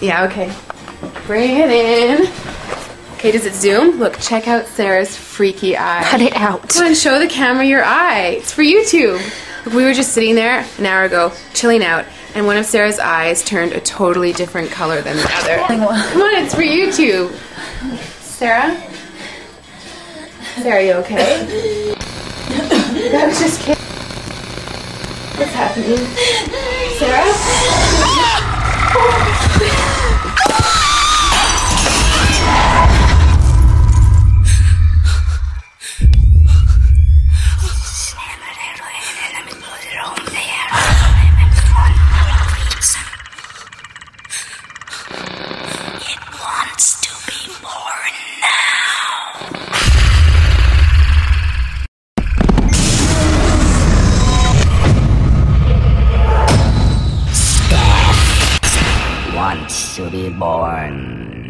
Yeah, okay. Bring it in. Okay, does it zoom? Look, check out Sarah's freaky eye. Cut it out. Come on, show the camera your eye. It's for YouTube. Look, we were just sitting there an hour ago, chilling out, and one of Sarah's eyes turned a totally different color than the other. Come on, it's for YouTube. Sarah? Sarah, are you okay? That was just kidding. What's happening? Sarah? Wants to be born